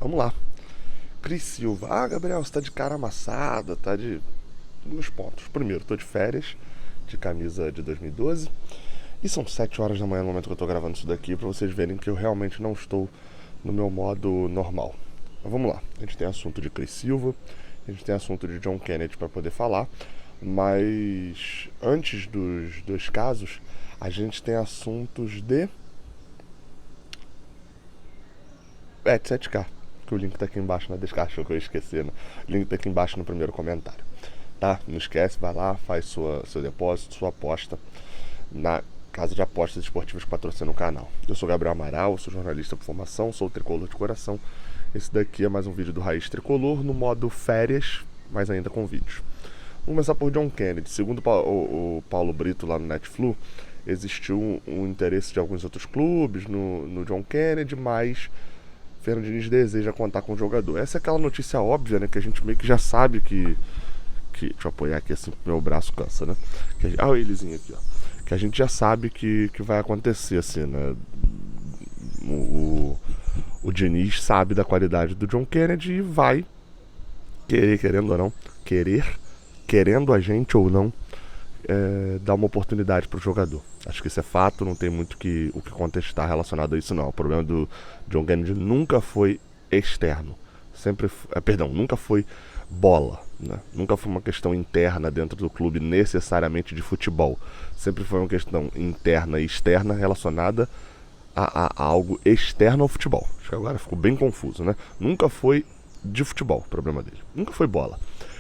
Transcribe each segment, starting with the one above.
Vamos lá. Cris Silva. Ah, Gabriel, você tá de cara amassada, tá de... Nos pontos. Primeiro, tô de férias, de camisa de 2012. E são 7 horas da manhã no momento que eu tô gravando isso daqui, pra vocês verem que eu realmente não estou no meu modo normal. Mas vamos lá. A gente tem assunto de Cris Silva, a gente tem assunto de John Kennedy pra poder falar. Mas antes dos dois casos, a gente tem assuntos de 7K, que o link tá aqui embaixo na descrição, que eu esqueci, né? O link tá aqui embaixo no primeiro comentário. Tá? Não esquece, vai lá, faz seu depósito, sua aposta na casa de apostas esportivas que patrocina o canal. Eu sou Gabriel Amaral, sou jornalista por formação, sou tricolor de coração. Esse daqui é mais um vídeo do Raiz Tricolor no modo férias, mas ainda com vídeos. Vamos começar por John Kennedy. Segundo o Paulo Brito lá no Netflix, existiu um interesse de alguns outros clubes no John Kennedy, mas Fernando Diniz deseja contar com o jogador. Essa é aquela notícia óbvia, né? Que a gente meio que já sabe que deixa eu apoiar aqui assim, meu braço cansa, né? Olha o elezinho aqui, ó. Que a gente já sabe que vai acontecer, assim, né? O Diniz sabe da qualidade do John Kennedy e vai querendo ou não, querendo a gente ou não, dar uma oportunidade para o jogador. Acho que isso é fato, não tem muito o que contestar relacionado a isso, não. O problema do John Kennedy nunca foi externo, nunca foi bola, né? Nunca foi uma questão interna dentro do clube necessariamente de futebol. Sempre foi uma questão interna e externa relacionada a algo externo ao futebol. Acho que agora ficou bem confuso, né? Nunca foi de futebol o problema dele. Nunca foi bola.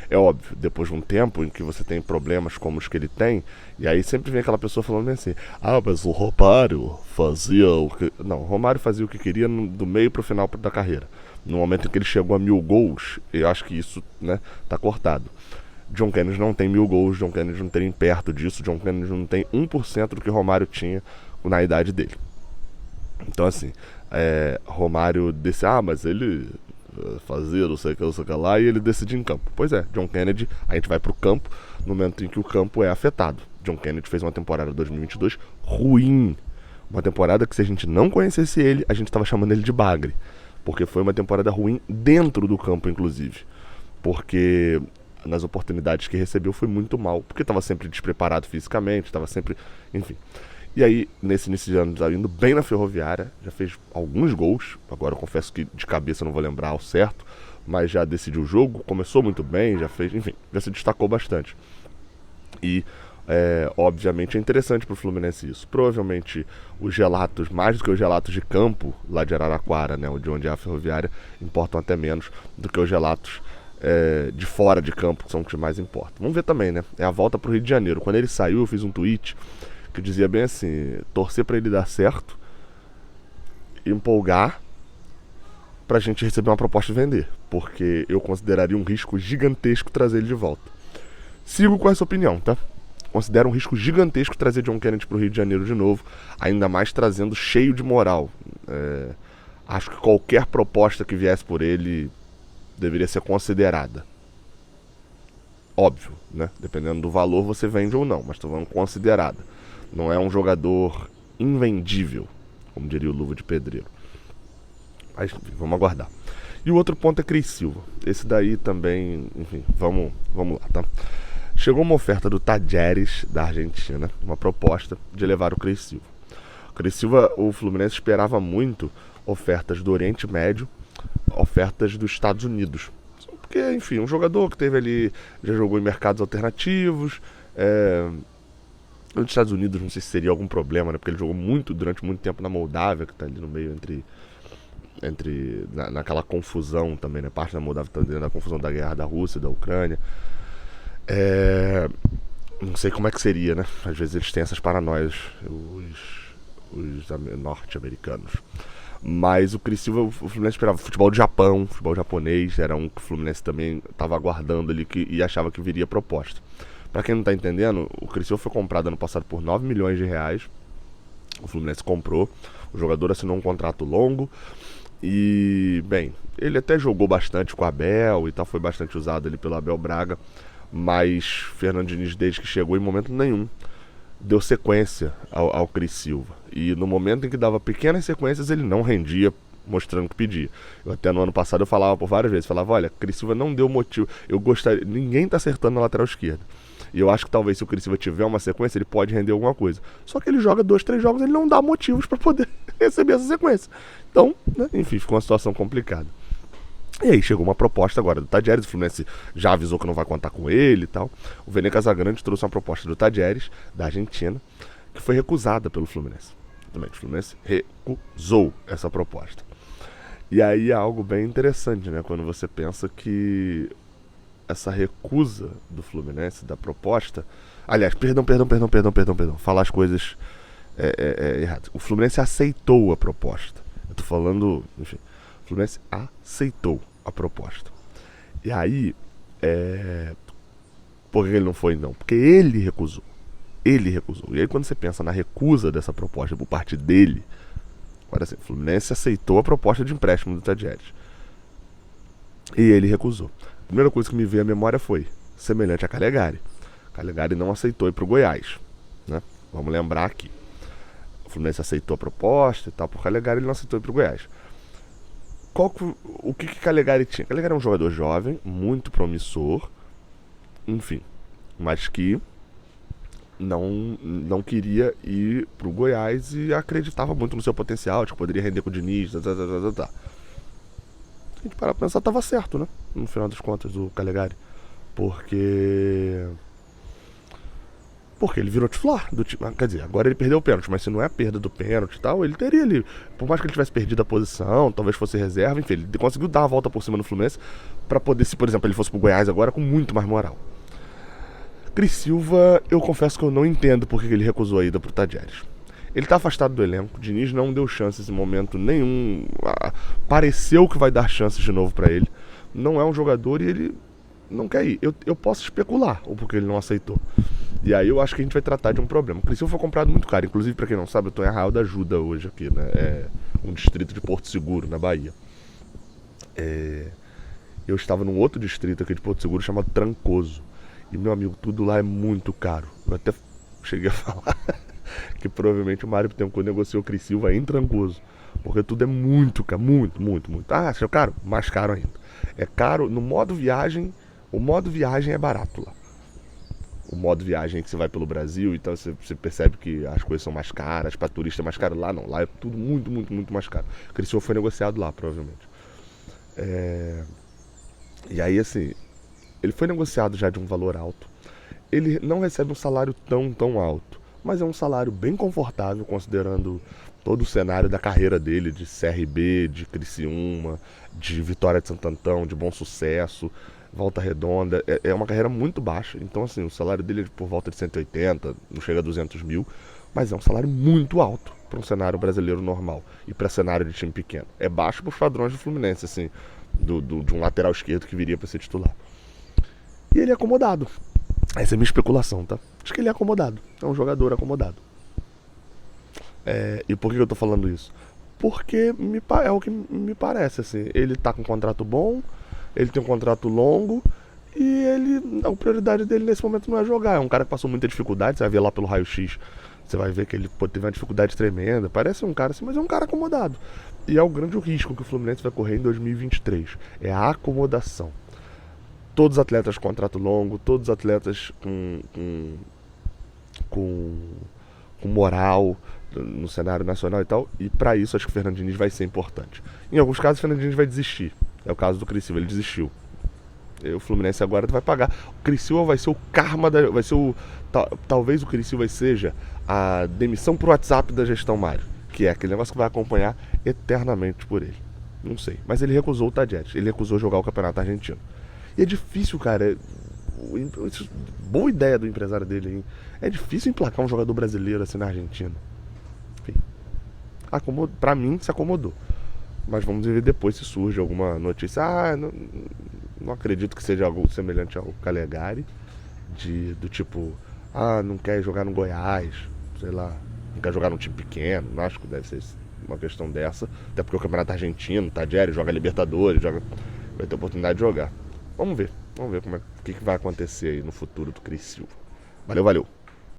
É óbvio, depois de um tempo em que você tem problemas como os que ele tem, e aí sempre vem aquela pessoa falando assim: ah, mas o Romário fazia o que... Não, o Romário fazia o que queria do meio pro final da carreira. No momento em que ele chegou a 1000 gols, eu acho que isso, né, tá cortado. John Kennedy não tem 1000 gols, John Kennedy não tem nem perto disso, John Kennedy não tem 1% do que Romário tinha na idade dele. Então assim, Romário disse, mas ele fazia não sei o que lá, e ele decide em campo. Pois é, John Kennedy, a gente vai pro campo no momento em que o campo é afetado. John Kennedy fez uma temporada 2022 ruim. Uma temporada que, se a gente não conhecesse ele, a gente estava chamando ele de bagre. Porque foi uma temporada ruim dentro do campo, inclusive. Porque nas oportunidades que recebeu foi muito mal. Porque estava sempre despreparado fisicamente, estava sempre... Enfim. E aí, nesse início de ano, tá indo bem na Ferroviária, já fez alguns gols, agora eu confesso que de cabeça não vou lembrar ao certo, mas já decidiu o jogo, começou muito bem, já fez, enfim, já se destacou bastante. E, obviamente, é interessante pro Fluminense isso. Provavelmente os relatos, mais do que os relatos de campo, lá de Araraquara, né, de onde é a Ferroviária, importam até menos do que os relatos de fora de campo, que são os que mais importam. Vamos ver também, né, é a volta pro Rio de Janeiro. Quando ele saiu, eu fiz um tweet que dizia bem assim, torcer para ele dar certo, empolgar pra gente receber uma proposta de vender, porque eu consideraria um risco gigantesco trazer ele de volta. Sigo com essa opinião, tá? Considero um risco gigantesco trazer John Kennedy pro Rio de Janeiro de novo, ainda mais trazendo cheio de moral. Acho que qualquer proposta que viesse por ele deveria ser considerada. Óbvio, né? Dependendo do valor você vende ou não, mas tô falando considerada. Não é um jogador invendível, como diria o Luva de Pedreiro. Mas, enfim, vamos aguardar. E o outro ponto é Cris Silva. Esse daí também, enfim, vamos lá, tá? Chegou uma oferta do Tajeres, da Argentina, uma proposta de levar o Cris Silva. O Cris Silva, o Fluminense esperava muito ofertas do Oriente Médio, ofertas dos Estados Unidos. Porque, enfim, um jogador que teve ali, já jogou em mercados alternativos, nos Estados Unidos não sei se seria algum problema, né? Porque ele jogou durante muito tempo na Moldávia, que tá ali no meio naquela confusão também, né? Parte da Moldávia tá dentro da confusão da guerra da Rússia e da Ucrânia. Não sei como é que seria, né? Às vezes eles têm essas paranoias, os norte-americanos. Mas o Cris Silva, o Fluminense esperava futebol do Japão, futebol japonês, era um que o Fluminense também estava aguardando ali e achava que viria proposta. Pra quem não tá entendendo, o Cris Silva foi comprado ano passado por 9 milhões de reais. O Fluminense comprou. O jogador assinou um contrato longo. E, bem, ele até jogou bastante com o Abel e tal, foi bastante usado ali pelo Abel Braga. Mas Fernando Diniz, desde que chegou, em momento nenhum deu sequência ao Cris Silva. E no momento em que dava pequenas sequências, ele não rendia mostrando que pedia. Eu até no ano passado eu falava por várias vezes, falava, olha, Criciúma não deu motivo, ninguém tá acertando na lateral esquerda. E eu acho que talvez se o Criciúma tiver uma sequência, ele pode render alguma coisa. Só que ele joga 2, 3 jogos, ele não dá motivos para poder receber essa sequência. Então, né, enfim, ficou uma situação complicada. E aí chegou uma proposta agora do Tadieres, o Fluminense já avisou que não vai contar com ele e tal. O Vene Casagrande trouxe uma proposta do Tadieres, da Argentina, que foi recusada pelo Fluminense. Também o Fluminense recusou essa proposta. E aí é algo bem interessante, né? Quando você pensa que essa recusa do Fluminense, da proposta... Aliás, perdão, falar as coisas erradas. O Fluminense aceitou a proposta. Eu tô falando, enfim, o Fluminense aceitou a proposta. E aí, por que ele não foi não? Porque ele recusou. Ele recusou. E aí quando você pensa na recusa dessa proposta por parte dele, agora assim, o Fluminense aceitou a proposta de empréstimo do Tadieres. E ele recusou. A primeira coisa que me veio à memória foi semelhante a Calegari. Calegari não aceitou ir pro Goiás, né? Vamos lembrar aqui. O Fluminense aceitou a proposta e tal, por Calegari ele não aceitou ir pro Goiás. O que Calegari tinha? Calegari é um jogador jovem, muito promissor, enfim, mas que não queria ir pro Goiás e acreditava muito no seu potencial, de que poderia render com o Diniz, tá. A gente parar pra pensar, tava certo, né? No final das contas, o Calegari. Porque ele virou titular do time. Quer dizer, agora ele perdeu o pênalti, mas se não é a perda do pênalti e tal, ele teria ali. Por mais que ele tivesse perdido a posição, talvez fosse reserva, enfim, ele conseguiu dar a volta por cima no Fluminense pra poder, se por exemplo ele fosse pro Goiás agora, com muito mais moral. Criciúva, eu confesso que eu não entendo porque ele recusou a ida pro Tadieres. Ele tá afastado do elenco, o Diniz não deu chance nesse momento nenhum. Pareceu que vai dar chances de novo pra ele. Não é um jogador e ele não quer ir. Eu posso especular o porquê ele não aceitou. E aí eu acho que a gente vai tratar de um problema. O Criciúma foi comprado muito caro. Inclusive, pra quem não sabe, eu tô em Arraial da Ajuda hoje aqui, né? É um distrito de Porto Seguro, na Bahia. Eu estava num outro distrito aqui de Porto Seguro chamado Trancoso. E, meu amigo, tudo lá é muito caro. Eu até cheguei a falar que provavelmente o Mário Bittencourt negociou o Criciúva em Trancoso. Porque tudo é muito caro, muito. Ah, achou caro? Mais caro ainda. É caro no modo viagem. O modo viagem é barato lá. O modo viagem que você vai pelo Brasil, então você percebe que as coisas são mais caras, para turista é mais caro. Lá não, lá é tudo muito mais caro. O Criciúma foi negociado lá, provavelmente. E aí, assim, ele foi negociado já de um valor alto. Ele não recebe um salário tão alto, mas é um salário bem confortável, considerando todo o cenário da carreira dele, de CRB, de Criciúma, de Vitória de Santo Antão, de Bom Sucesso, Volta Redonda. É uma carreira muito baixa, então assim, o salário dele é por volta de 180, não chega a 200 mil, mas é um salário muito alto para um cenário brasileiro normal e para cenário de time pequeno. É baixo para os padrões do Fluminense, assim, de um lateral esquerdo que viria para ser titular. E ele é acomodado. Essa é a minha especulação, tá? Acho que ele é acomodado. É um jogador acomodado. E por que eu tô falando isso? Porque é o que me parece, assim. Ele tá com um contrato bom, ele tem um contrato longo e a prioridade dele nesse momento não é jogar. É um cara que passou muita dificuldade, você vai ver lá pelo raio-x, você vai ver que ele teve uma dificuldade tremenda. Parece um cara assim, mas é um cara acomodado. E é o grande risco que o Fluminense vai correr em 2023. É a acomodação. Todos os atletas com contrato longo, todos os atletas com moral no cenário nacional e tal. E para isso acho que o Fernando Diniz vai ser importante. Em alguns casos o Fernando Diniz vai desistir. É o caso do Criciúma, ele desistiu. E o Fluminense agora vai pagar. O Criciúma vai ser o karma vai ser talvez o Criciúma seja a demissão pro WhatsApp da gestão Mário, que é aquele negócio que vai acompanhar eternamente por ele. Não sei, mas ele recusou o Tadieres, ele recusou jogar o Campeonato Argentino. E é difícil, cara. Boa ideia do empresário dele aí. É difícil emplacar um jogador brasileiro assim na Argentina. Enfim. Pra mim, se acomodou. Mas vamos ver depois se surge alguma notícia. Não acredito que seja algo semelhante ao Calegari. Do tipo, não quer jogar no Goiás. Sei lá. Não quer jogar num time pequeno. Não acho que deve ser uma questão dessa. Até porque o Campeonato Argentino, Tadieres, joga Libertadores, vai ter oportunidade de jogar. Vamos ver o que vai acontecer aí no futuro do Criciúma. Valeu.